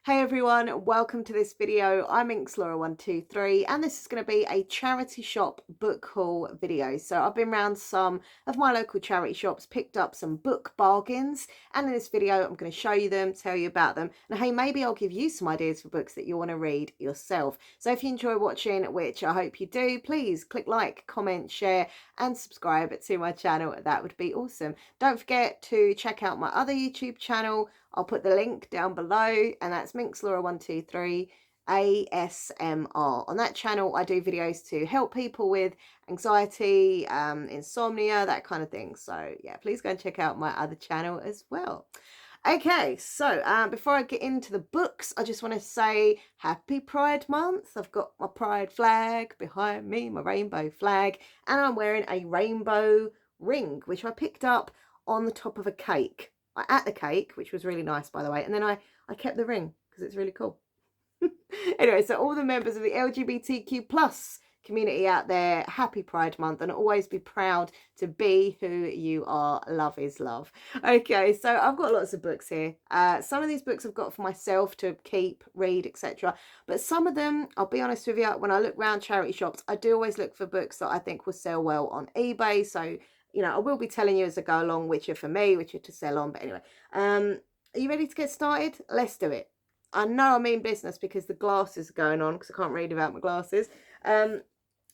Hey everyone, welcome to this video. I'm Laura123 and this is going to be a charity shop book haul video. So I've been around some of my local charity shops, picked up some book bargains, and in this video I'm going to show you them, tell you about them, and hey, maybe I'll give you some ideas for books that you want to read yourself. So if you enjoy watching, which I hope you do, please click like, comment, share and subscribe to my channel. That would be awesome. Don't forget to check out my other YouTube channel. I'll put the link down below, and that's Laura123 ASMR. On that channel, I do videos to help people with anxiety, insomnia, that kind of thing. So yeah, please go and check out my other channel as well. Okay, so before I get into the books, I just want to say happy Pride Month. I've got my Pride flag behind me, my rainbow flag, and I'm wearing a rainbow ring, which I picked up on the top of a cake. I ate the cake, which was really nice, by the way, and then I kept the ring because it's really cool. Anyway, so all the members of the LGBTQ plus community out there, happy Pride Month, and always be proud to be who you are. Love is love. Okay, so I've got lots of books here. Some of these books I've got for myself to keep, read, etc. But some of them, I'll be honest with you, when I look around charity shops, I do always look for books that I think will sell well on eBay. So you know, I will be telling you as I go along which are for me, which are to sell on. But anyway, are you ready to get started? Let's do it. I know I mean business because the glasses are going on because I can't read without my glasses. Now,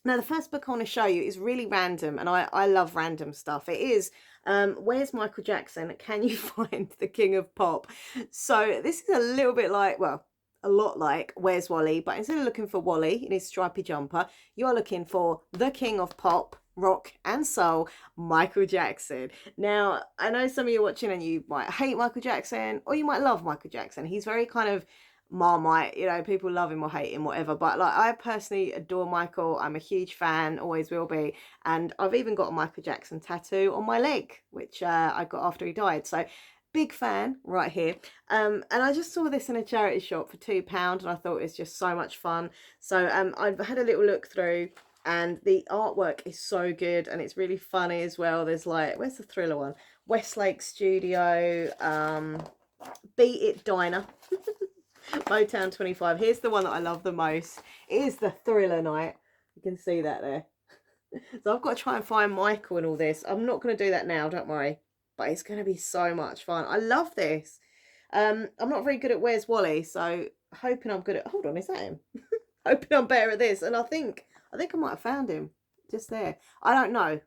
the first book I want to show you is really random, and I love random stuff. It is Where's Michael Jackson? Can you find the King of Pop? So this is a little bit like, well, a lot like Where's Wally, but instead of looking for Wally in his stripy jumper, you're looking for the King of Pop, rock and soul, Michael Jackson. Now, I know some of you are watching and you might hate Michael Jackson or you might love Michael Jackson. He's very kind of Marmite, you know, people love him or hate him, whatever. But like, I personally adore Michael. I'm a huge fan, always will be. And I've even got a Michael Jackson tattoo on my leg, which I got after he died. So big fan right here. And I just saw this in a charity shop for £2 and I thought it was just so much fun. So I've had a little look through, and the artwork is so good and it's really funny as well. There's like, where's the thriller one? Westlake Studio, Beat It Diner, Motown 25. Here's the one that I love the most. It is the Thriller Night. You can see that there. So I've got to try and find Michael and all this. I'm not going to do that now, don't worry. But it's going to be so much fun. I love this. I'm not very good at Where's Wally, so hoping I'm good at... Hold on, is that him? Hoping I'm better at this. And I think I might have found him just there. I don't know.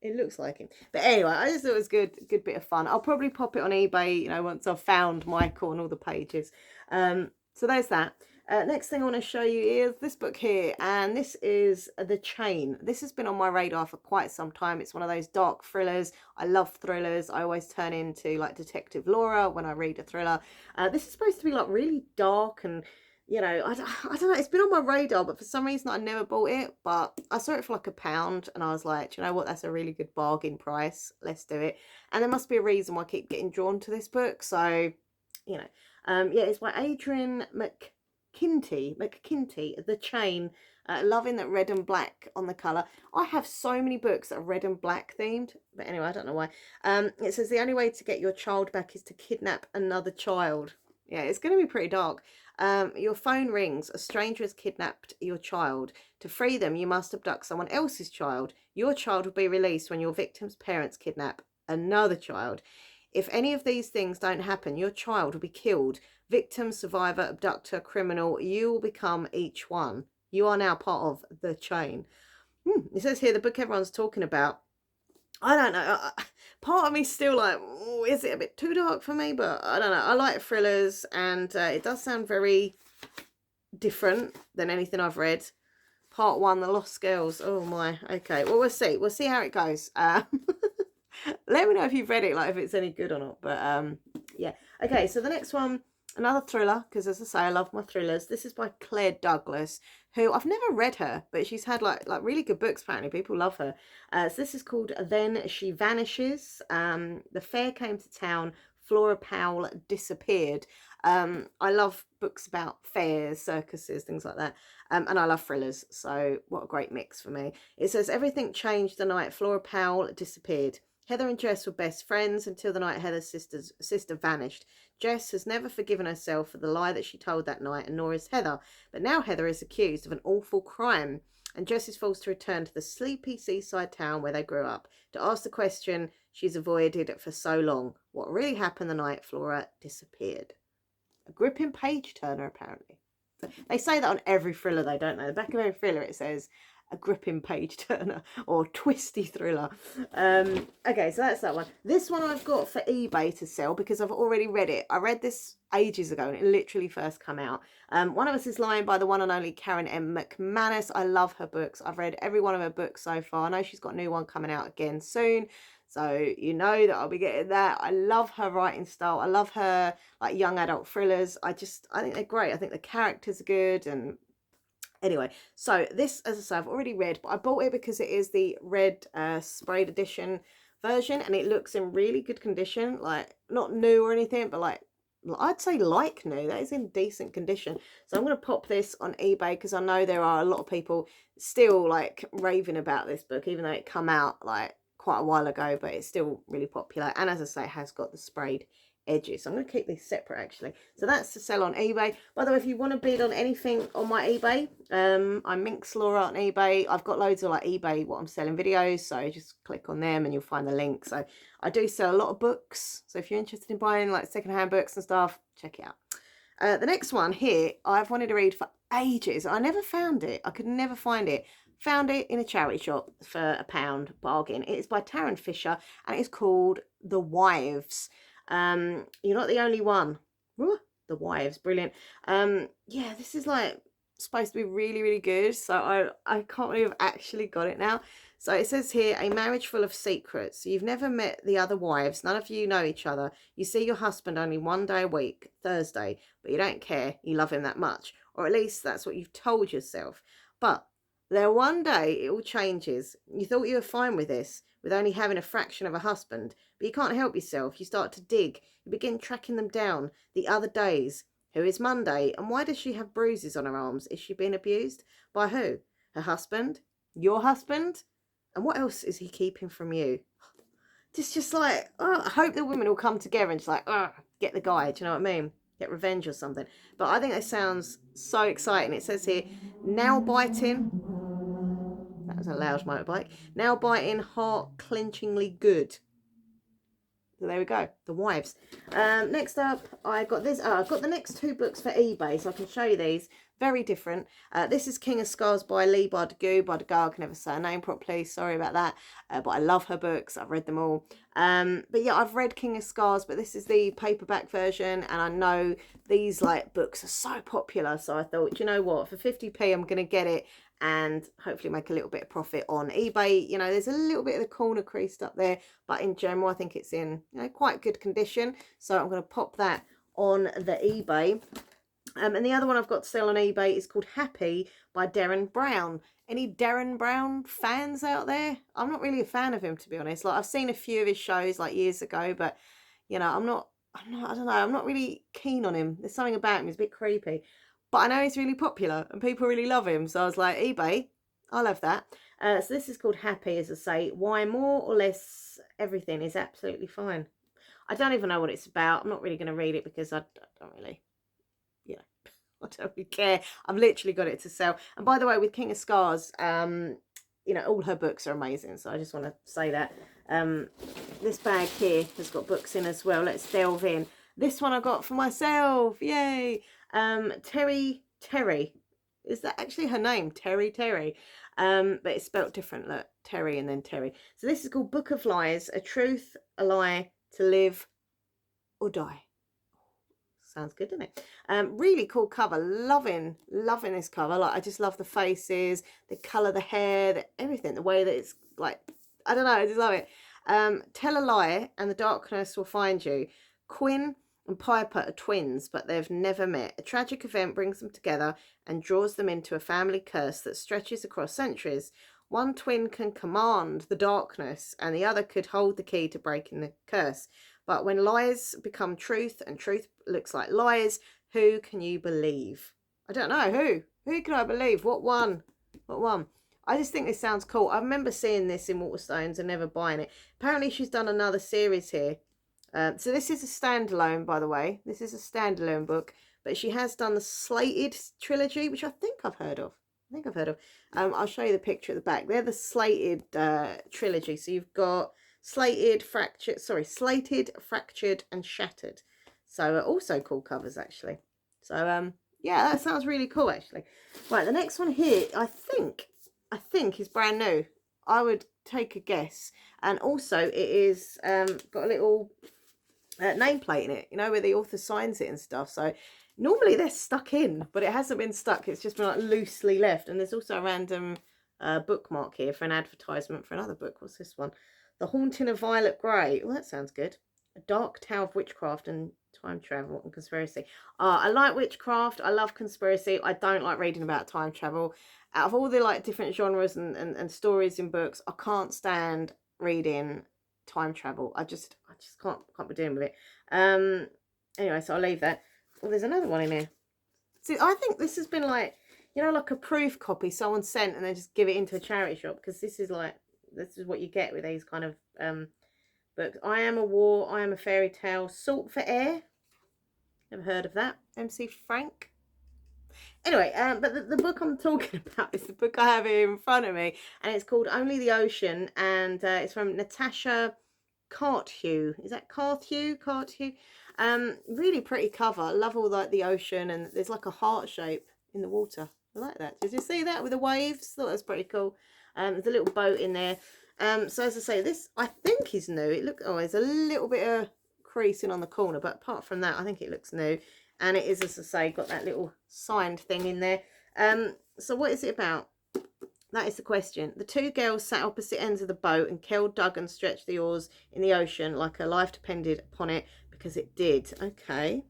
It looks like him. But anyway, I just thought it was good bit of fun. I'll probably pop it on eBay, you know, once I've found Michael and all the pages. So there's that. Next thing I want to show you is this book here, and this is The Chain. This has been on my radar for quite some time. It's one of those dark thrillers. I love thrillers. I always turn into like Detective Laura when I read a thriller. This is supposed to be like really dark and, you know, I don't know, it's been on my radar, but for some reason I never bought it. But I saw it for like £1 and I was like, do you know what, that's a really good bargain price, let's do it. And there must be a reason why I keep getting drawn to this book. So, you know, yeah, it's by Adrian McKinty, The Chain. Loving that red and black on the colour. I have so many books that are red and black themed, but anyway, I don't know why. It says the only way to get your child back is to kidnap another child. Yeah, it's going to be pretty dark. Your phone rings. A stranger has kidnapped your child. To free them, you must abduct someone else's child. Your child will be released when your victim's parents kidnap another child. If any of these things don't happen, your child will be killed. Victim, survivor, abductor, criminal, you will become each one. You are now part of the chain. It says here the book everyone's talking about. I don't know. Part of me's still like, oh, is it a bit too dark for me? But I don't know. I like thrillers, and it does sound very different than anything I've read. Part 1, The Lost Girls. Oh my. Okay. Well, we'll see. We'll see how it goes. Let me know if you've read it, like if it's any good or not. But yeah. Okay. So the next one, another thriller, because as I say, I love my thrillers. This is by Claire Douglas, who I've never read her, but she's had like really good books. Apparently, people love her. So this is called Then She Vanishes. The fair came to town. Flora Powell disappeared. I love books about fairs, circuses, things like that. And I love thrillers. So what a great mix for me. It says everything changed the night Flora Powell disappeared. Heather and Jess were best friends until the night Heather's sister vanished. Jess has never forgiven herself for the lie that she told that night, and nor is Heather. But now Heather is accused of an awful crime, and Jess is forced to return to the sleepy seaside town where they grew up to ask the question she's avoided for so long. What really happened the night Flora disappeared? A gripping page turner, apparently. They say that on every thriller, though, don't they? The back of every thriller it says a gripping page turner or twisty thriller. Okay, so that's that one. This one I've got for eBay to sell because I've already read it. I read this ages ago and it literally first come out. One of Us is Lying by the one and only Karen M. McManus. I love her books. I've read every one of her books so far. I know she's got a new one coming out again soon. So you know that I'll be getting that. I love her writing style. I love her like young adult thrillers. I think they're great. I think the characters are good. And anyway, so this, as I say, I've already read, but I bought it because it is the red sprayed edition version and it looks in really good condition. Like not new or anything, but like I'd say like new. That is in decent condition. So I'm going to pop this on eBay because I know there are a lot of people still like raving about this book, even though it come out like quite a while ago, but it's still really popular. And as I say, it has got the sprayed edges. So I'm going to keep these separate actually. So that's to sell on eBay. By the way, if you want to bid on anything on my eBay, I'm Minx Laura on eBay. I've got loads of like eBay what I'm selling videos, so just click on them and you'll find the link. So I do sell a lot of books, so if you're interested in buying like secondhand books and stuff, check it out. The next one here I've wanted to read for ages. I never found it. I could never find it. Found it in a charity shop for £1 bargain. It is by Taryn Fisher and it's called The Wives. You're not the only one. Ooh, The Wives, brilliant. Yeah, this is like supposed to be really, really good. So I can't believe I've actually got it now. So it says here, a marriage full of secrets. So you've never met the other wives. None of you know each other. You see your husband only one day a week, Thursday, but you don't care. You love him that much. Or at least that's what you've told yourself. But then one day it all changes. You thought you were fine with this, with only having a fraction of a husband, but you can't help yourself. You start to dig. You begin tracking them down. The other days. Who is Monday? And why does she have bruises on her arms? Is she being abused? By who? Her husband? Your husband? And what else is he keeping from you? It's just like, oh, I hope the women will come together and just like, oh, get the guy. Do you know what I mean? Get revenge or something. But I think that sounds so exciting. It says here, now biting. That was a loud motorbike. Now biting, heart clenchingly good. So there we go, The Wives. Next up, I got this. I've got the next two books for eBay, so I can show you these. Very different. This is King of Scars by Lee Bardugo. Bardugo, I can never say her name properly. Sorry about that. But I love her books. I've read them all. But yeah, I've read King of Scars, but this is the paperback version, and I know these like books are so popular. So I thought, you know what, for 50p, I'm gonna get it and hopefully make a little bit of profit on eBay. You know, there's a little bit of the corner creased up there, but in general, I think it's in, you know, quite good condition. So I'm going to pop that on the eBay. And the other one I've got to sell on eBay is called Happy by Darren Brown. Any Darren Brown fans out there? I'm not really a fan of him, to be honest. Like, I've seen a few of his shows like years ago, but you know, I don't know, I'm not really keen on him. There's something about him, he's a bit creepy. But I know he's really popular and people really love him. So I was like, eBay, I'll have that. So this is called Happy, as I say. Why more or less everything is absolutely fine. I don't even know what it's about. I'm not really going to read it because I don't really, you know, I don't really care. I've literally got it to sell. And by the way, with King of Scars, you know, all her books are amazing. So I just want to say that. This bag here has got books in as well. Let's delve in. This one I got for myself. Yay. Terry. Is that actually her name? Terry. But it's spelt different. Look, Terry and then Terry. So this is called Book of Lies, a truth, a lie, to live or die. Sounds good, doesn't it? Really cool cover. Loving this cover. Like, I just love the faces, the colour, the hair, everything, the way that it's like, I don't know, I just love it. Tell a lie and the darkness will find you. Quinn and Piper are twins, but they've never met. A tragic event brings them together and draws them into a family curse that stretches across centuries. One twin can command the darkness and the other could hold the key to breaking the curse. But when lies become truth and truth looks like lies, who can you believe? I don't know. Who can I believe? What one? I just think this sounds cool. I remember seeing this in Waterstones and never buying it. Apparently she's done another series here. So this is a standalone, by the way. This is a standalone book, but she has done the Slated trilogy, which I think I've heard of. I'll show you the picture at the back. They're the Slated trilogy. So you've got Slated, Fractured, and Shattered. So also cool covers, actually. So yeah, that sounds really cool, actually. Right, the next one here, I think is brand new. I would take a guess. And also it is got a little nameplate in it, you know, where the author signs it and stuff. So normally they're stuck in, but it hasn't been stuck. It's just been like loosely left. And there's also a random bookmark here for an advertisement for another book. What's this one? The Haunting of Violet Grey. Well, that sounds good. A Dark Tale of Witchcraft and Time Travel and Conspiracy. I like witchcraft. I love conspiracy. I don't like reading about time travel. Out of all the like different genres and stories in books, I can't stand reading time travel. I just can't be dealing with it. Anyway, so I'll leave that. Well, there's another one in here. See, I think this has been like, you know, like a proof copy someone sent and they just give it into a charity shop, because this is what you get with these kind of books. I Am a War, I Am a Fairy Tale, Salt for Air. Never heard of that. MC Frank. Anyway, but the book I'm talking about is the book I have here in front of me, and it's called Only the Ocean, and it's from Natasha Carthew. Is that Carthew? Really pretty cover. I love all like the ocean, and there's like a heart shape in the water. I like that. Did you see that with the waves? Thought that was pretty cool. There's a little boat in there. So as I say, this I think is new. There's a little bit of creasing on the corner, but apart from that, I think it looks new. And it is, as I say, got that little signed thing in there. So what is it about? That is the question. The two girls sat opposite ends of the boat, and Kel dug and stretched the oars in the ocean like her life depended upon it, because it did. Okay.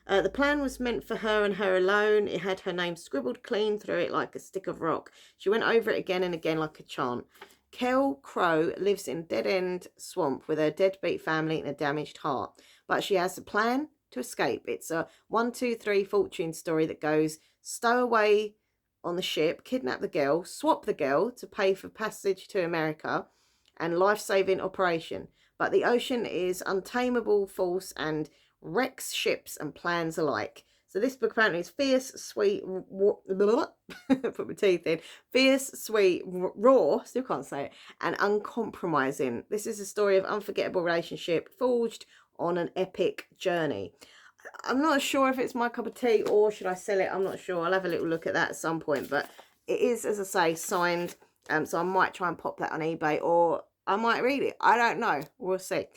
The plan was meant for her and her alone. It had her name scribbled clean through it like a stick of rock. She went over it again and again like a chant. Kel Crow lives in a dead-end swamp with her deadbeat family and a damaged heart. But she has a plan to escape. It's a 1, 2, 3 fortune story that goes stow away on the ship, kidnap the girl, swap the girl to pay for passage to America, and life-saving operation. But the ocean is untamable force and wrecks ships and plans alike. So this book apparently is fierce, sweet, put my teeth in, fierce, sweet, raw, still can't say it, and uncompromising. This is a story of unforgettable relationship forged on an epic journey. I'm not sure if it's my cup of tea or should I sell it. I'm not sure. I'll have a little look at that at some point. But it is, as I say, signed. So I might try and pop that on eBay, or I might read it. I don't know. We'll see.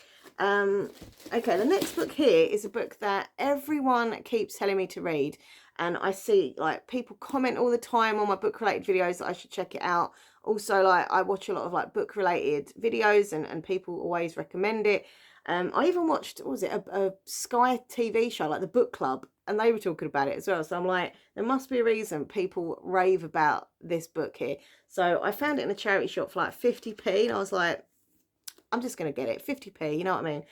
Okay, the next book here is a book that everyone keeps telling me to read. And I see like people comment all the time on my book related videos that I should check it out. Also, like I watch a lot of like book related videos and people always recommend it. I even watched, what was it, a Sky TV show, like the Book Club, and they were talking about it as well. So I'm like, there must be a reason people rave about this book here. So I found it in a charity shop for like 50p, and I was like, I'm just going to get it, 50p, you know what I mean?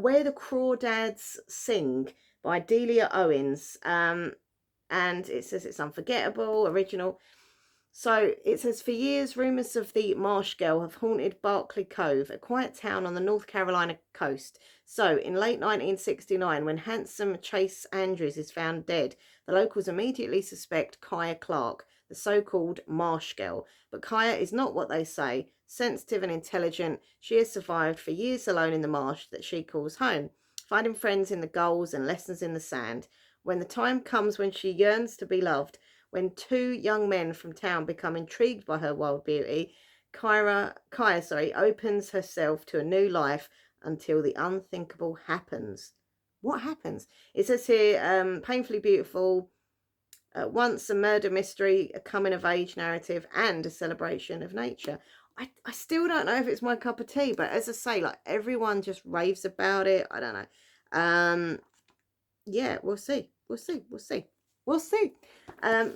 Where the Crawdads Sing by Delia Owens. And it says it's unforgettable, original. So it says, for years, rumours of the Marsh Girl have haunted Barclay Cove, a quiet town on the North Carolina coast. So in late 1969, when handsome Chase Andrews is found dead, the locals immediately suspect Kaya Clark, the so-called Marsh Girl. But Kaya is not what they say. Sensitive and intelligent, she has survived for years alone in the marsh that she calls home, finding friends in the gulls and lessons in the sand. When the time comes when she yearns to be loved, when two young men from town become intrigued by her wild beauty, Kaya opens herself to a new life until the unthinkable happens. What happens? It says here, painfully beautiful, once a murder mystery, a coming-of-age narrative, and a celebration of nature. I still don't know if it's my cup of tea, but as I say, like everyone just raves about it. I don't know. Yeah, we'll see.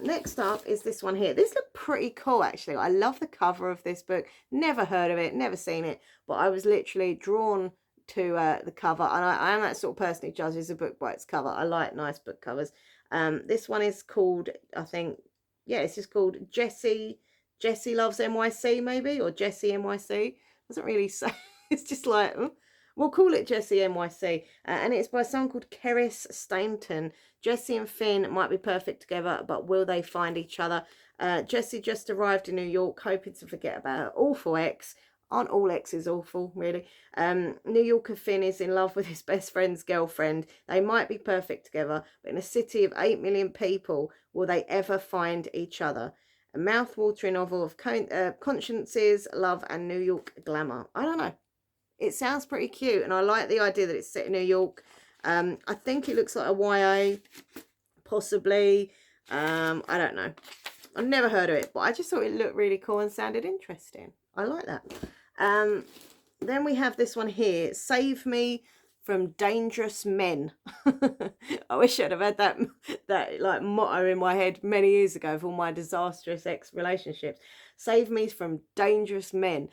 Next up is this one here. This looked pretty cool, actually. I love the cover of this book. Never heard of it, never seen it, but I was literally drawn to the cover, and I am that sort of person who judges a book by its cover. I like nice book covers. This one is called, I think, yeah, it's just called Jessie Loves NYC, maybe, or Jessie NYC. Doesn't really say. It's just like, We'll call it Jessie NYC, and it's by someone called Keris Stainton. Jessie and Finn might be perfect together, but will they find each other? Jessie just arrived in New York, hoping to forget about her awful ex. Aren't all exes awful, really? New Yorker Finn is in love with his best friend's girlfriend. They might be perfect together, but in a city of 8 million people, will they ever find each other? A mouth-watering novel of consciences, love, and New York glamour. I don't know. It sounds pretty cute, and I like the idea that it's set in New York. I think it looks like a YA, possibly. I don't know. I've never heard of it, but I just thought it looked really cool and sounded interesting. I like that. Then we have this one here, Save Me from Dangerous Men. I wish I'd have had that like motto in my head many years ago for all my disastrous ex-relationships. Save Me from Dangerous Men.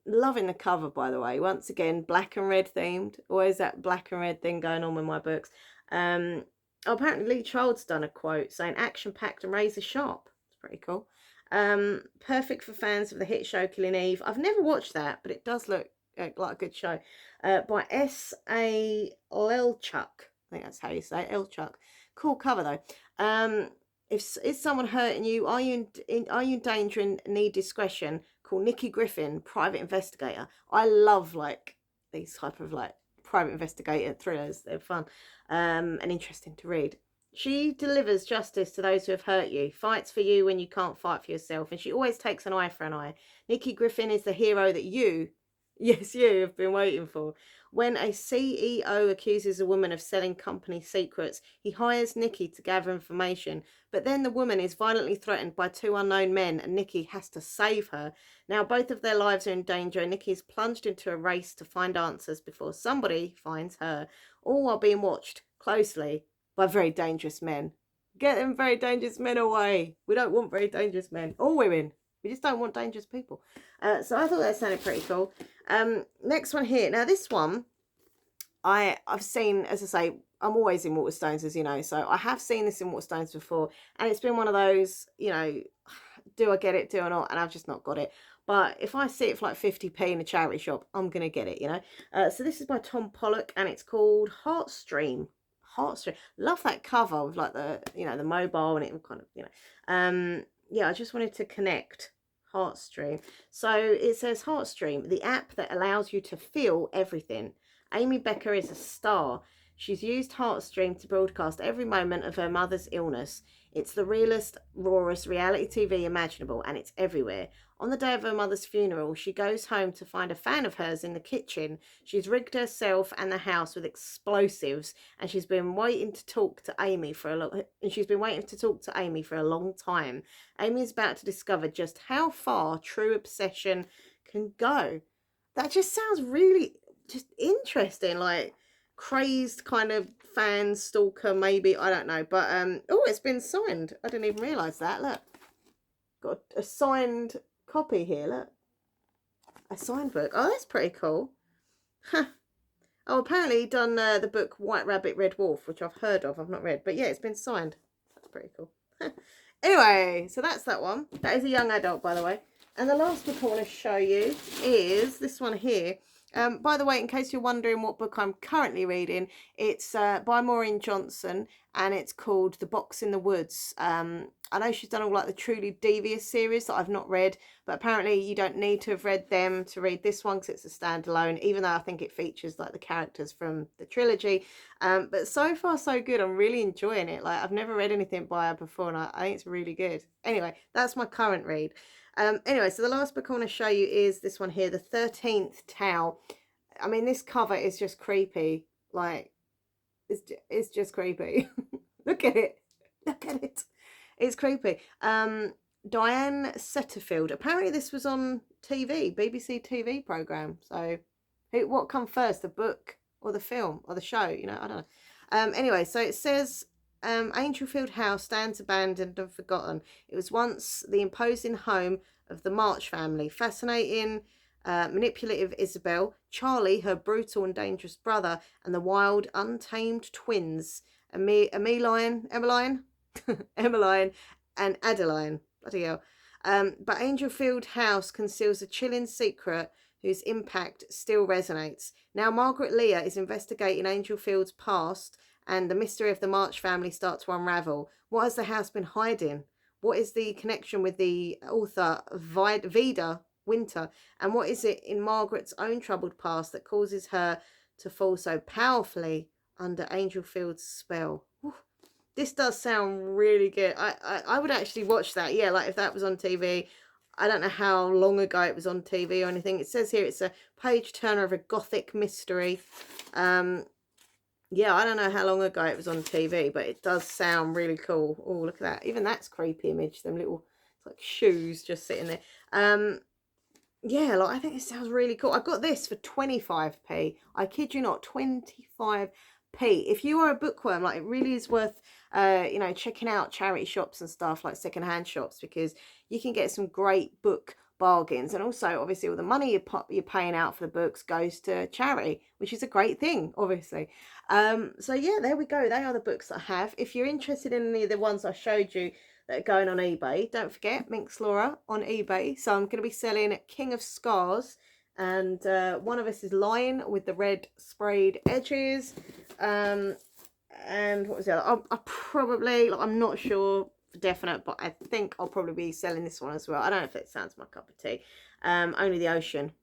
Loving the cover, by the way. Once again, black and red themed. Always that black and red thing going on with my books. Apparently Lee Child's done a quote saying action-packed and razor sharp. It's pretty cool. Perfect for fans of the hit show Killing Eve. I've never watched that, but it does look like a good show. By S.A. Lelchuk. I think that's how you say it, Elchuk. Cool cover though. If is someone hurting you, are you in danger and need discretion? Call Nikki Griffin, private investigator. I love like these type of like private investigator thrillers. They're fun and interesting to read. She delivers justice to those who have hurt you, fights for you when you can't fight for yourself, and she always takes an eye for an eye. Nikki Griffin is the hero that you, yes, you have been waiting for. When a CEO accuses a woman of selling company secrets, he hires Nikki to gather information, but then the woman is violently threatened by two unknown men and Nikki has to save her. Now both of their lives are in danger and Nikki is plunged into a race to find answers before somebody finds her, all while being watched closely by very dangerous men. Get them very dangerous men away. We don't want very dangerous men or women. We just don't want dangerous people. So I thought that sounded pretty cool. Next one here. Now this one, I've seen, as I say, I'm always in Waterstones, as you know. So I have seen this in Waterstones before. And it's been one of those, you know, do I get it, do I not? And I've just not got it. But if I see it for like 50p in a charity shop, I'm going to get it, you know. So this is by Tom Pollock and it's called Heartstream. Heartstream. Love that cover with like the, you know, the mobile and it kind of, you know. Yeah, I just wanted to connect Heartstream. So it says Heartstream, the app that allows you to feel everything. Amy Becker is a star. She's used Heartstream to broadcast every moment of her mother's illness. It's the realest, rawest reality TV imaginable, and it's everywhere. On the day of her mother's funeral, she goes home to find a fan of hers in the kitchen. She's rigged herself and the house with explosives, and she's been waiting to talk to Amy for a long time. Amy is about to discover just how far true obsession can go. That just sounds really just interesting, like crazed kind of fan stalker maybe, I don't know, but oh, it's been signed. I didn't even realize that. Look, got a signed copy here. Look, a signed book. Oh, that's pretty cool. Huh. Oh, apparently he done the book White Rabbit Red Wolf, which I've heard of, I've not read, but yeah, it's been signed. That's pretty cool. Anyway, so that's that one. That is a young adult, by the way. And the last book I want to show you is this one here. By the way, in case you're wondering what book I'm currently reading, it's by Maureen Johnson and it's called The Box in the Woods. I know she's done all like the Truly Devious series that I've not read, but apparently you don't need to have read them to read this one because it's a standalone, even though I think it features like the characters from the trilogy. But so far so good. I'm really enjoying it. Like I've never read anything by her before and I think it's really good. Anyway, that's my current read. Anyway, so the last book I want to show you is this one here, The 13th Tao. I mean, this cover is just creepy. Like, it's just creepy. Look at it. Look at it. It's creepy. Diane Setterfield. Apparently this was on TV, BBC TV programme. So, what come first, the book or the film or the show? You know, I don't know. Anyway, so it says... Angelfield House stands abandoned and forgotten. It was once the imposing home of the March family. Fascinating, manipulative Isabel, Charlie, her brutal and dangerous brother, and the wild, untamed twins, Emmeline, Emmeline, and Adeline. Bloody hell. But Angelfield House conceals a chilling secret whose impact still resonates. Now Margaret Leah is investigating Angel Field's past, and the mystery of the March family starts to unravel. What has the house been hiding? What is the connection with the author Vida Winter? And what is it in Margaret's own troubled past that causes her to fall so powerfully under Angel Field's spell? Whew. This does sound really good. I would actually watch that. Yeah, like if that was on TV. I don't know how long ago it was on TV or anything. It says here it's a page turner of a gothic mystery. Yeah, I don't know how long ago it was on TV, but it does sound really cool. Oh, look at that. Even that's creepy image. Them little, it's like shoes just sitting there. Yeah, like I think it sounds really cool. I got this for 25p. I kid you not, 25p. If you are a bookworm, like it really is worth you know, checking out charity shops and stuff, like secondhand shops, because you can get some great book bargains. And also obviously all the money you're paying out for the books goes to charity, which is a great thing, obviously. So yeah, there we go. They are the books that I have. If you're interested in any of the ones I showed you that are going on eBay, don't forget Minx Laura on eBay. So I'm going to be selling King of Scars, and one of us is Lion with the red sprayed edges. And what was the other? I probably, like, I'm not sure for definite, but I think I'll probably be selling this one as well. I don't know if it sounds my cup of tea. Only the Ocean,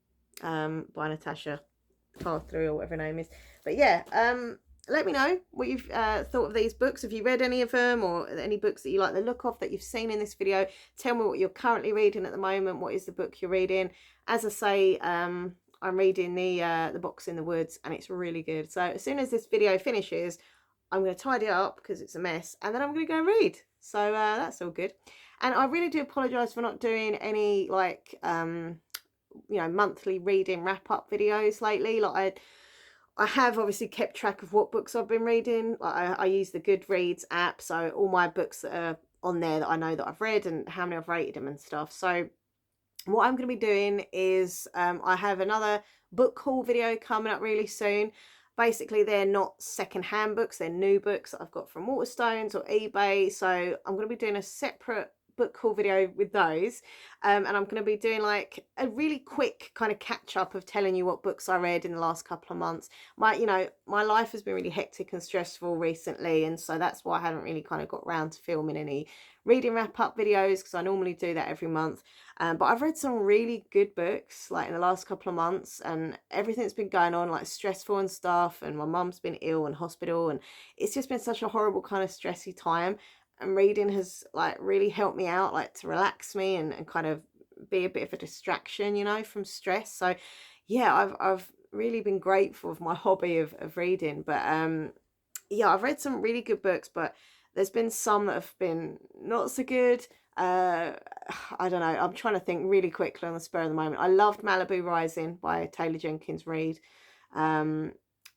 by Natasha Carthrough or whatever her name is. But yeah, let me know what you've thought of these books. Have you read any of them, or any books that you like the look of that you've seen in this video? Tell me what you're currently reading at the moment. What is the book you're reading? As I say, I'm reading the Box in the Woods, and it's really good. So as soon as this video finishes, I'm going to tidy it up because it's a mess, and then I'm going to go read. So that's all good. And I really do apologise for not doing any, like, you know, monthly reading wrap-up videos lately. Like, I have obviously kept track of what books I've been reading. Like, I use the Goodreads app, so all my books that are on there that I know that I've read and how many I've rated them and stuff. So what I'm going to be doing is I have another book haul video coming up really soon. Basically, they're not second-hand books, they're new books that I've got from Waterstones or eBay. So I'm going to be doing a separate book haul video with those, and I'm going to be doing like a really quick kind of catch up of telling you what books I read in the last couple of months. You know, my life has been really hectic and stressful recently, and so that's why I haven't really kind of got around to filming any reading wrap up videos, because I normally do that every month. But I've read some really good books like in the last couple of months, and everything's been going on, like stressful and stuff, and my mum's been ill in hospital, and it's just been such a horrible kind of stressy time. And reading has like really helped me out, like to relax me and kind of be a bit of a distraction, you know, from stress. So yeah, I've really been grateful for my hobby of reading. But yeah, I've read some really good books, but there's been some that have been not so good. I don't know, I'm trying to think really quickly on the spur of the moment. I loved Malibu Rising by Taylor Jenkins Reid.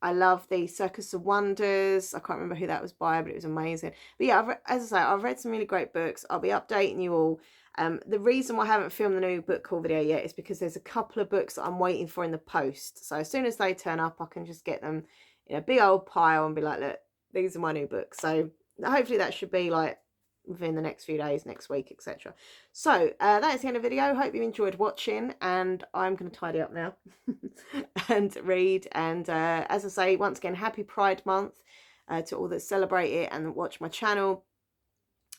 I love the Circus of Wonders. I can't remember who that was by, but it was amazing. But yeah, as I say, I've read some really great books. I'll be updating you all. The reason why I haven't filmed the new book haul video yet is because there's a couple of books that I'm waiting for in the post. So as soon as they turn up, I can just get them in a big old pile and be like, look, these are my new books. So hopefully that should be like within the next few days, next week, etc. So that is the end of the video. Hope you enjoyed watching, and I'm going to tidy up now and read. And as I say, once again, happy Pride Month to all that celebrate it and watch my channel.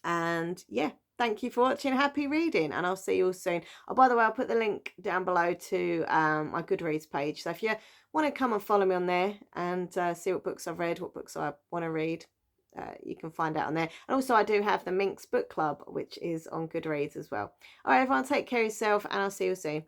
And yeah, thank you for watching. Happy reading, and I'll see you all soon. Oh, by the way, I'll put the link down below to my Goodreads page. So if you want to come and follow me on there and see what books I've read, what books I want to read, you can find out on there. And also I do have the Minx Book Club, which is on Goodreads as well. All right, everyone, take care of yourself, and I'll see you soon.